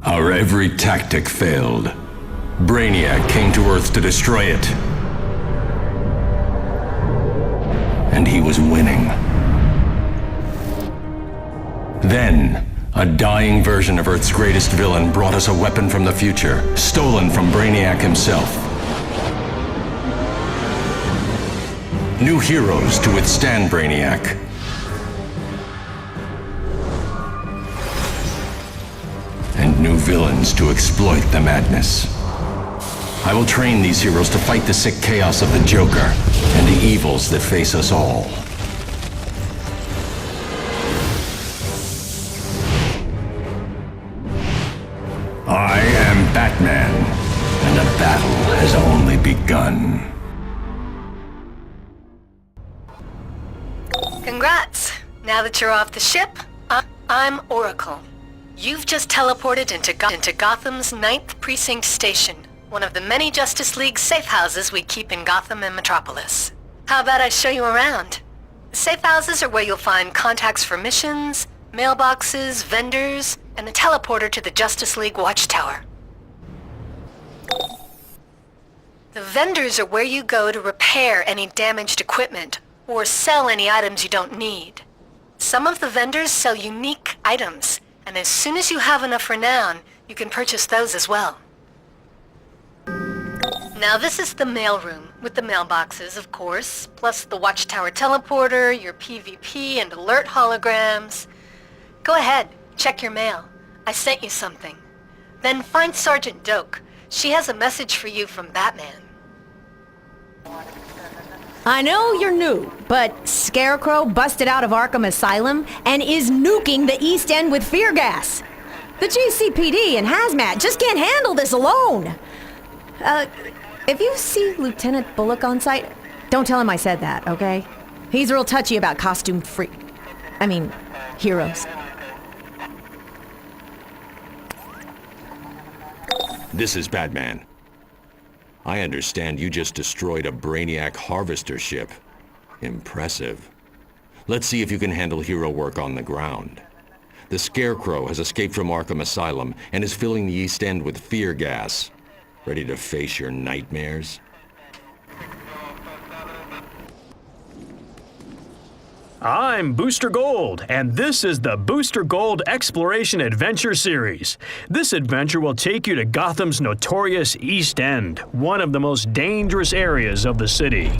Our every tactic failed. Brainiac came to Earth to destroy it. And he was winning. Then, a dying version of Earth's greatest villain brought us a weapon from the future, stolen from Brainiac himself. New heroes to withstand Brainiac. And new villains to exploit the madness. I will train these heroes to fight the sick chaos of the Joker and the evils that face us all. I am Batman, and the battle has only begun. Congrats! Now that you're off the ship, I'm Oracle. You've just teleported into Gotham's 9th Precinct Station, one of the many Justice League safe houses we keep in Gotham and Metropolis. How about I show you around? Safe houses are where you'll find contacts for missions, mailboxes, vendors, and the teleporter to the Justice League Watchtower. The vendors are where you go to repair any damaged equipment, or sell any items you don't need. Some of the vendors sell unique items, and as soon as you have enough renown, you can purchase those as well. Now this is the mailroom, with the mailboxes, of course, plus the Watchtower teleporter, your PvP and alert holograms. Go ahead, check your mail. I sent you something. Then find Sergeant Doak. She has a message for you from Batman. I know you're new, but Scarecrow busted out of Arkham Asylum and is nuking the East End with fear gas. The GCPD and Hazmat just can't handle this alone. If you see Lieutenant Bullock on site, don't tell him I said that, okay? He's real touchy about heroes. This is Batman. I understand you just destroyed a Brainiac harvester ship. Impressive. Let's see if you can handle hero work on the ground. The Scarecrow has escaped from Arkham Asylum and is filling the East End with fear gas. Ready to face your nightmares? I'm Booster Gold, and this is the Booster Gold Exploration Adventure Series. This adventure will take you to Gotham's notorious East End, one of the most dangerous areas of the city.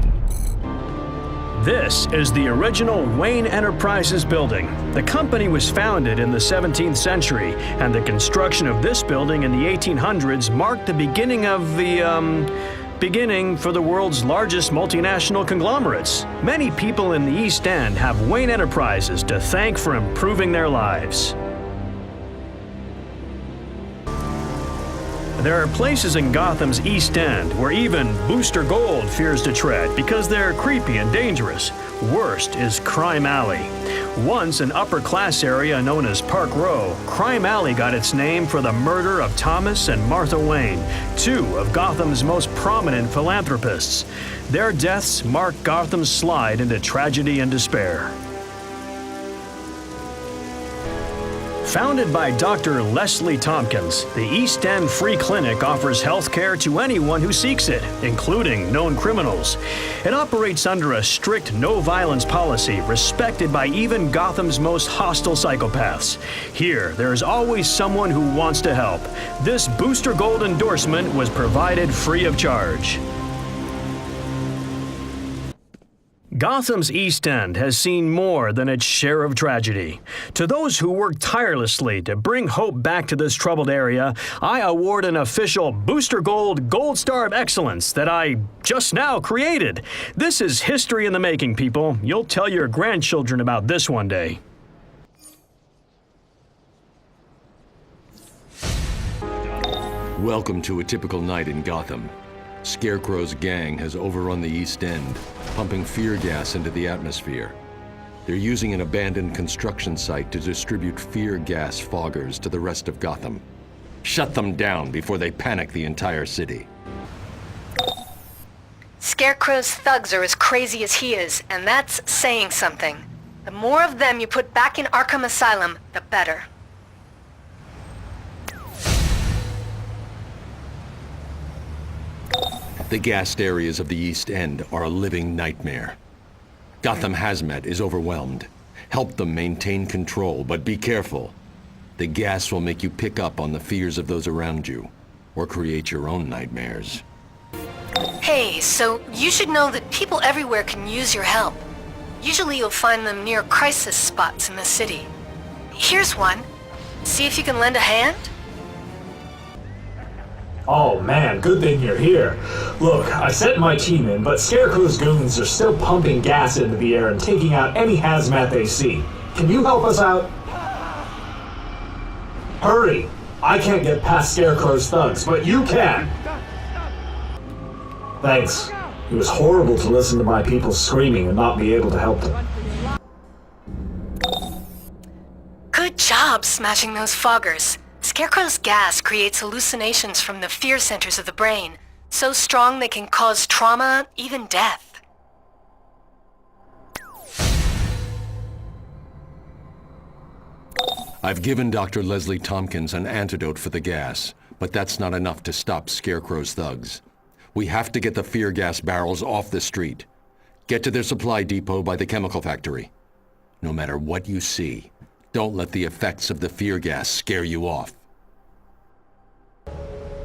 This is the original Wayne Enterprises building. The company was founded in the 17th century, and the construction of this building in the 1800s marked the beginning of beginning for the world's largest multinational conglomerates. Many people in the East End have Wayne Enterprises to thank for improving their lives. There are places in Gotham's East End where even Booster Gold fears to tread because they're creepy and dangerous. Worst is Crime Alley. Once an upper-class area known as Park Row, Crime Alley got its name for the murder of Thomas and Martha Wayne, two of Gotham's most prominent philanthropists. Their deaths marked Gotham's slide into tragedy and despair. Founded by Dr. Leslie Tompkins, the East End Free Clinic offers health care to anyone who seeks it, including known criminals. It operates under a strict no-violence policy, respected by even Gotham's most hostile psychopaths. Here, there's always someone who wants to help. This Booster Gold endorsement was provided free of charge. Gotham's East End has seen more than its share of tragedy. To those who work tirelessly to bring hope back to this troubled area, I award an official Booster Gold Gold Star of Excellence that I just now created. This is history in the making, people. You'll tell your grandchildren about this one day. Welcome to a typical night in Gotham. Scarecrow's gang has overrun the East End, pumping fear gas into the atmosphere. They're using an abandoned construction site to distribute fear gas foggers to the rest of Gotham. Shut them down before they panic the entire city. Scarecrow's thugs are as crazy as he is, and that's saying something. The more of them you put back in Arkham Asylum, the better. The gassed areas of the East End are a living nightmare. Gotham Hazmat is overwhelmed. Help them maintain control, but be careful. The gas will make you pick up on the fears of those around you, or create your own nightmares. Hey, so you should know that people everywhere can use your help. Usually you'll find them near crisis spots in the city. Here's one. See if you can lend a hand? Oh man, good thing you're here. Look, I sent my team in, but Scarecrow's goons are still pumping gas into the air and taking out any hazmat they see. Can you help us out? Hurry! I can't get past Scarecrow's thugs, but you can! Thanks. It was horrible to listen to my people screaming and not be able to help them. Good job smashing those foggers. Scarecrow's gas creates hallucinations from the fear centers of the brain, so strong they can cause trauma, even death. I've given Dr. Leslie Tompkins an antidote for the gas, but that's not enough to stop Scarecrow's thugs. We have to get the fear gas barrels off the street. Get to their supply depot by the chemical factory. No matter what you see, don't let the effects of the fear gas scare you off.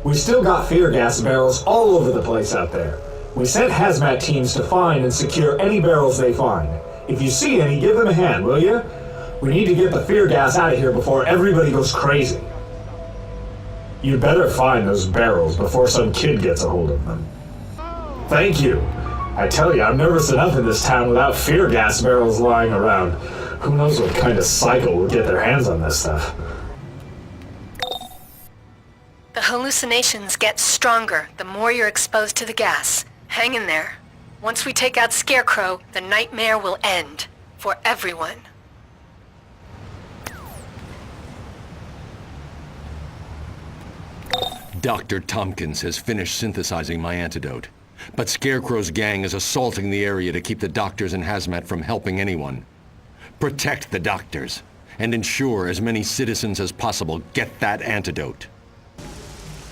We still got fear gas barrels all over the place out there. We sent hazmat teams to find and secure any barrels they find. If you see any, give them a hand, will you? We need to get the fear gas out of here before everybody goes crazy. You better find those barrels before some kid gets a hold of them. Thank you. I tell you, I'm nervous enough in this town without fear gas barrels lying around. Who knows what kind of psycho will get their hands on this stuff. The hallucinations get stronger the more you're exposed to the gas. Hang in there. Once we take out Scarecrow, the nightmare will end. For everyone. Dr. Tompkins has finished synthesizing my antidote. But Scarecrow's gang is assaulting the area to keep the doctors and hazmat from helping anyone. Protect the doctors, and ensure as many citizens as possible get that antidote.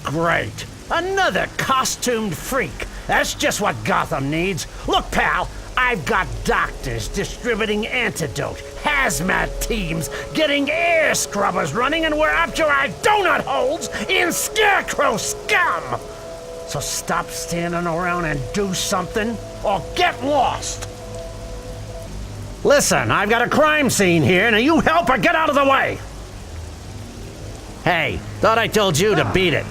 Great. Another costumed freak. That's just what Gotham needs. Look, pal, I've got doctors distributing antidote, hazmat teams getting air scrubbers running, and we're up to our donut holes in Scarecrow scum! So stop standing around and do something, or get lost! Listen, I've got a crime scene here. Now you help or get out of the way! Hey, thought I told you to beat it.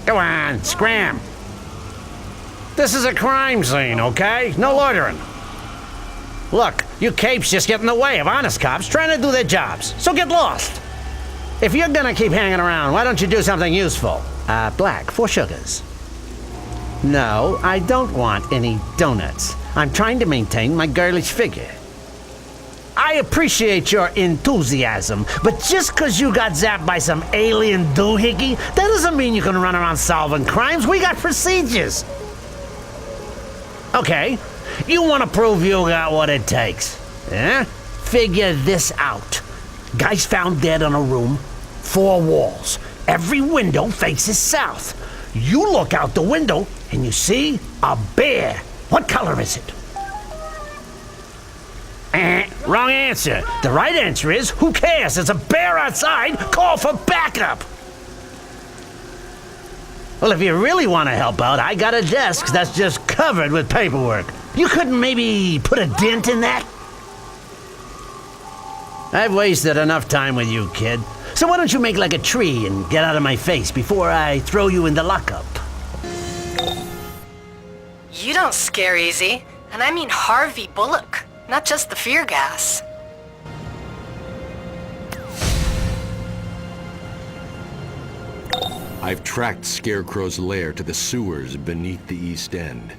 Go on, scram. This is a crime scene, okay? No loitering. Look, you capes just get in the way of honest cops trying to do their jobs, so get lost. If you're gonna keep hanging around, why don't you do something useful? Black, 4 sugars. No, I don't want any donuts. I'm trying to maintain my girlish figure. I appreciate your enthusiasm, but just because you got zapped by some alien doohickey, that doesn't mean you can run around solving crimes. We got procedures. Okay, you want to prove you got what it takes. Eh? Figure this out. Guy's found dead in a room, 4 walls. Every window faces south. You look out the window and you see a bear. What color is it? Wrong answer. The right answer is, who cares? There's a bear outside. Call for backup. Well, if you really want to help out, I got a desk that's just covered with paperwork. You couldn't maybe put a dent in that? I've wasted enough time with you, kid. So why don't you make like a tree and get out of my face before I throw you in the lockup? You don't scare easy. And I mean Harvey Bullock, not just the fear gas. I've tracked Scarecrow's lair to the sewers beneath the East End.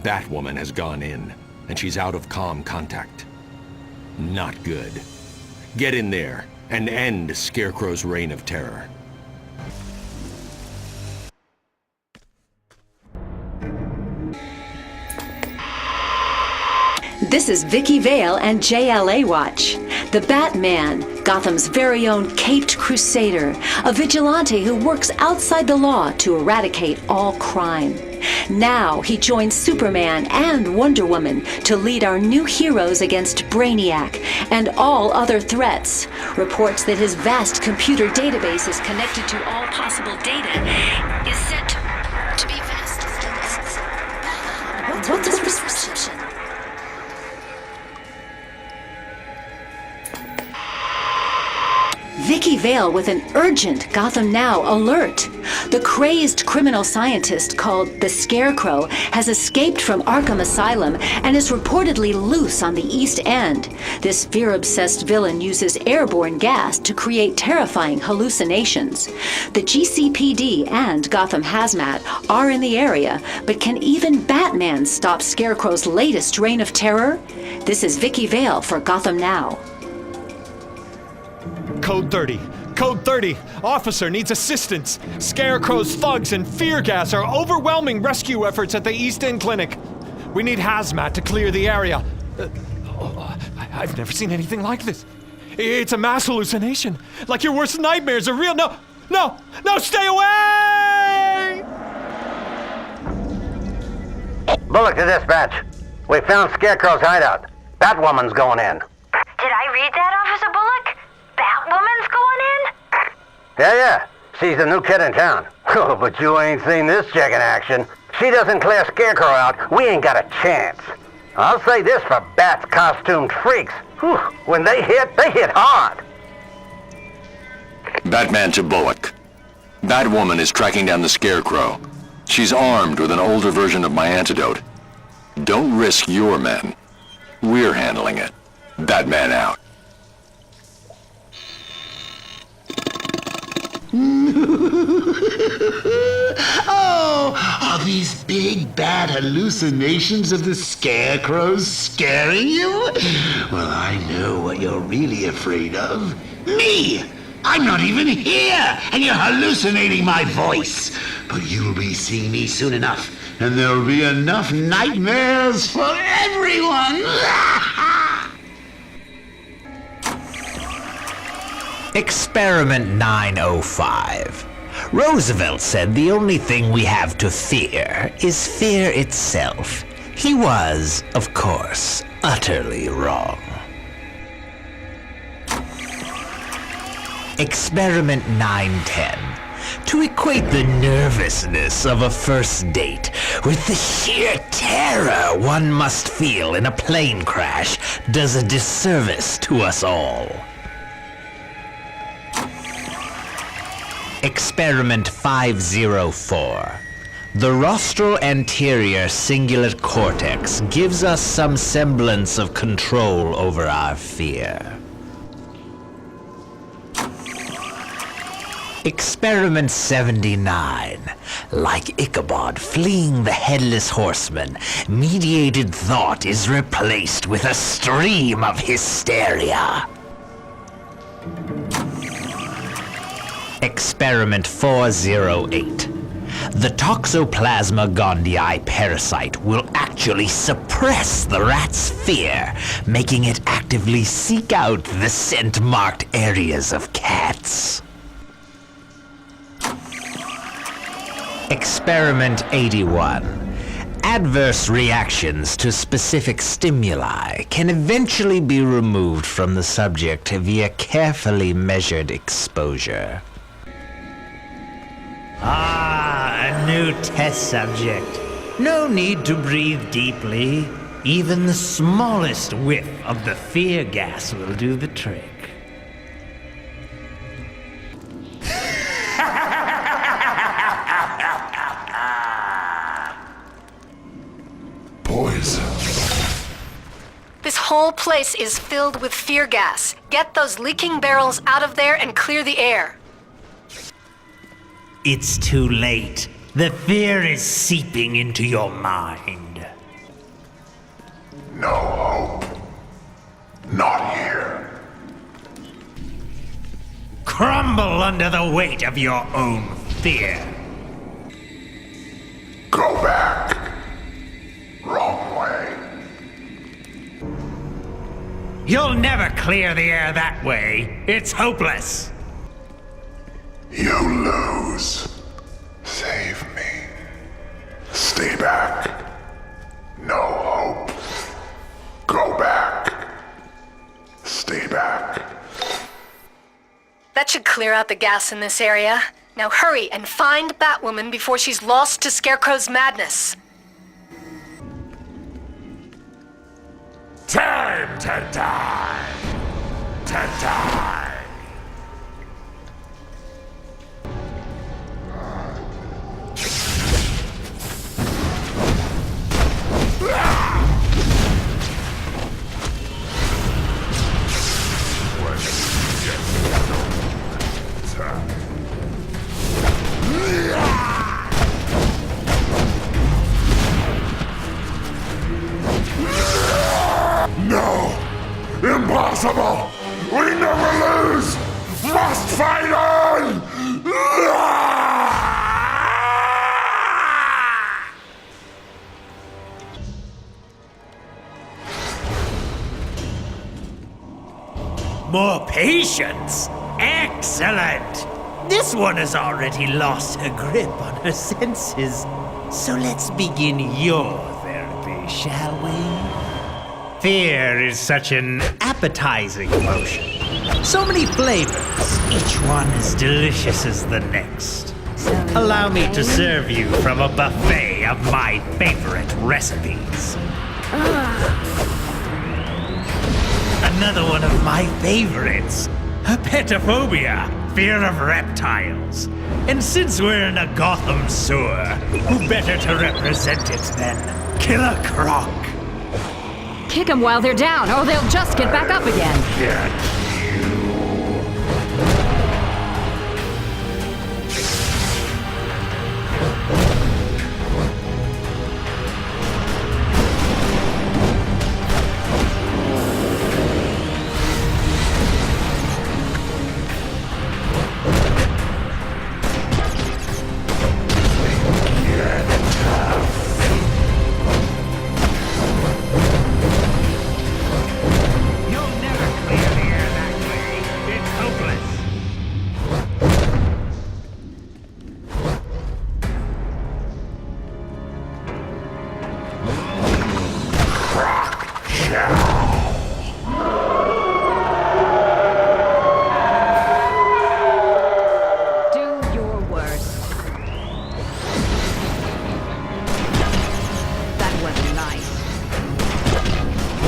Batwoman has gone in, and she's out of comm contact. Not good. Get in there and end Scarecrow's reign of terror. This is Vicky Vale and JLA Watch. The Batman, Gotham's very own caped crusader, a vigilante who works outside the law to eradicate all crime. Now he joins Superman and Wonder Woman to lead our new heroes against Brainiac and all other threats. Reports that his vast computer database is connected to all possible data is said to be vast. What's this reception? Vicky Vale with an urgent Gotham Now alert. The crazed criminal scientist called the Scarecrow has escaped from Arkham Asylum and is reportedly loose on the East End. This fear-obsessed villain uses airborne gas to create terrifying hallucinations. The GCPD and Gotham Hazmat are in the area, but can even Batman stop Scarecrow's latest reign of terror? This is Vicky Vale for Gotham Now. Code 30. Code 30. Officer needs assistance. Scarecrow's thugs and fear gas are overwhelming rescue efforts at the East End Clinic. We need hazmat to clear the area. I've never seen anything like this. It's a mass hallucination. Like your worst nightmares are real. No, stay away! Bullock to dispatch. We found Scarecrow's hideout. Batwoman's going in. Did I read that, Officer Bullock? Batwoman's going in? Yeah. She's the new kid in town. Oh, but you ain't seen this chick in action. She doesn't clear Scarecrow out, we ain't got a chance. I'll say this for Bat's costumed freaks. Whew, when they hit hard. Batman to Bullock. Batwoman is tracking down the Scarecrow. She's armed with an older version of my antidote. Don't risk your men. We're handling it. Batman out. Oh, are these big bad hallucinations of the Scarecrows scaring you? Well, I know what you're really afraid of. Me! I'm not even here, and you're hallucinating my voice. But you'll be seeing me soon enough, and there'll be enough nightmares for everyone. Experiment 905. Roosevelt said the only thing we have to fear is fear itself. He was, of course, utterly wrong. Experiment 910. To equate the nervousness of a first date with the sheer terror one must feel in a plane crash does a disservice to us all. Experiment 504. The rostral anterior cingulate cortex gives us some semblance of control over our fear. Experiment 79. Like Ichabod fleeing the headless horseman, mediated thought is replaced with a stream of hysteria. Experiment 408. The Toxoplasma gondii parasite will actually suppress the rat's fear, making it actively seek out the scent-marked areas of cats. Experiment 81. Adverse reactions to specific stimuli can eventually be removed from the subject via carefully measured exposure. A new test subject. No need to breathe deeply. Even the smallest whiff of the fear gas will do the trick. Poison. This whole place is filled with fear gas. Get those leaking barrels out of there and clear the air. It's too late. The fear is seeping into your mind. No hope. Not here. Crumble under the weight of your own fear. Go back. Wrong way. You'll never clear the air that way. It's hopeless. You lose. Save me. Stay back. No hope. Go back. Stay back. That should clear out the gas in this area. Now hurry and find Batwoman before she's lost to Scarecrow's madness. Time to die! To die! No! Impossible! We never lose! Must fight on! More patience? Excellent! This one has already lost her grip on her senses. So let's begin your therapy, shall we? Fear is such an appetizing emotion. So many flavors, each one as delicious as the next. Allow me to serve you from a buffet of my favorite recipes. Another one of my favorites, herpetophobia, fear of reptiles. And since we're in a Gotham sewer, who better to represent it than Killer Croc? Kick them while they're down, or they'll just get back up again.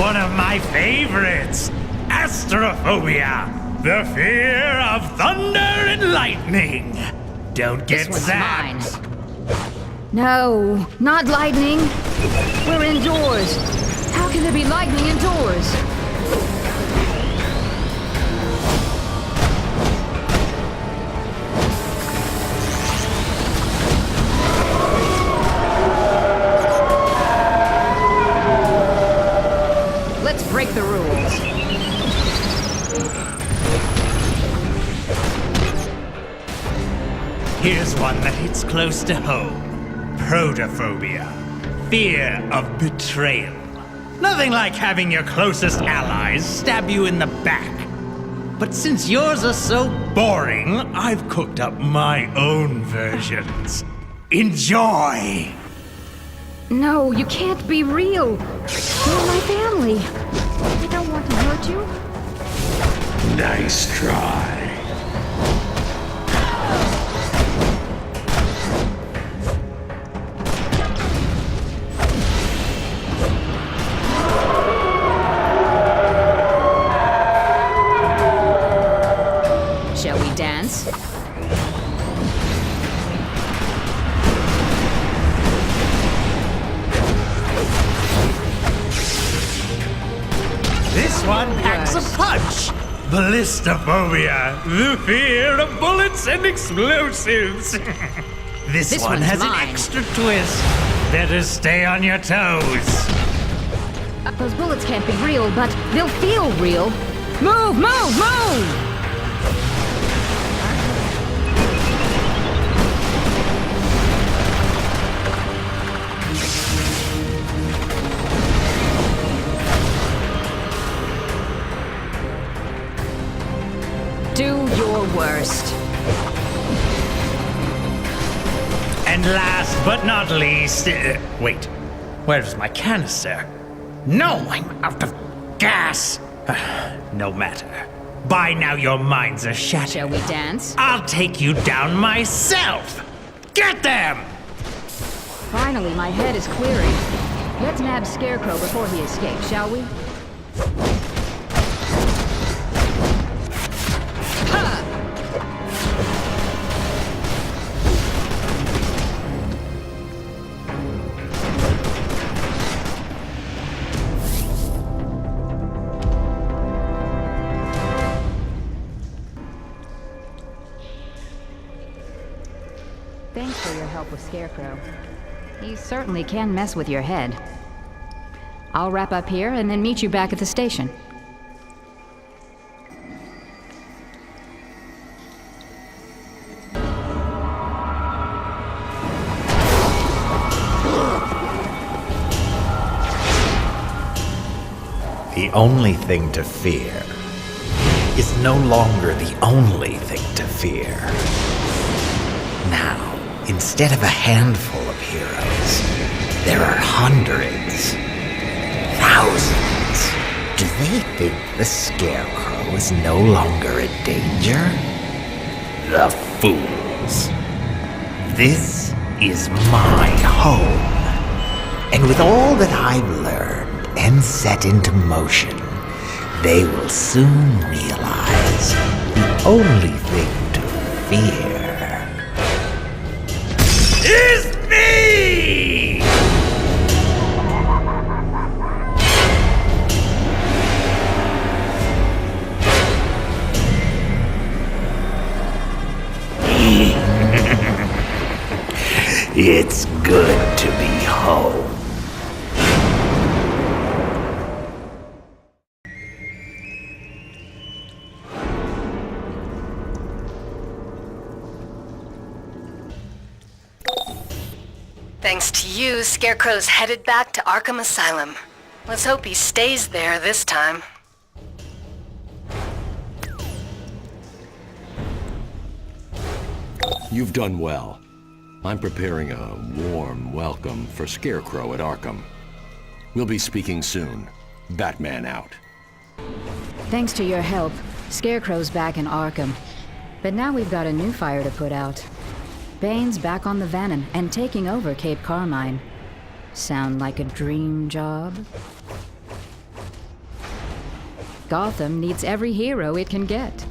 One of my favorites, astrophobia, the fear of thunder and lightning. Don't get zapped. No, not lightning. We're indoors. How can there be lightning indoors? Let's break the rules. Here's one that hits close to home. Protophobia. Fear of betrayal. Nothing like having your closest allies stab you in the back. But since yours are so boring, I've cooked up my own versions. Enjoy! No, you can't be real. You're my family. I don't want to hurt you. Nice try. Shall we dance? This one packs a punch! Ballistophobia, the fear of bullets and explosives. This one has an extra twist. Better stay on your toes. Those bullets can't be real, but they'll feel real. Move, move, move! Do your worst. And last but not least, wait, where's my canister? No, I'm out of gas. No matter. By now your minds are shattered. Shall we dance? I'll take you down myself. Get them! Finally, my head is clearing. Let's nab Scarecrow before he escapes, shall we? Thanks for your help with Scarecrow. He certainly can mess with your head. I'll wrap up here and then meet you back at the station. The only thing to fear is no longer the only thing to fear. Now, instead of a handful of heroes, there are hundreds, thousands. Do they think the Scarecrow is no longer a danger? The fools. This is my home. And with all that I've learned and set into motion, they will soon realize the only thing to fear is me! It's good to be home. Thanks to you, Scarecrow's headed back to Arkham Asylum. Let's hope he stays there this time. You've done well. I'm preparing a warm welcome for Scarecrow at Arkham. We'll be speaking soon. Batman out. Thanks to your help, Scarecrow's back in Arkham. But now we've got a new fire to put out. Bane's back on the Venom and taking over Cape Carmine. Sound like a dream job? Gotham needs every hero it can get.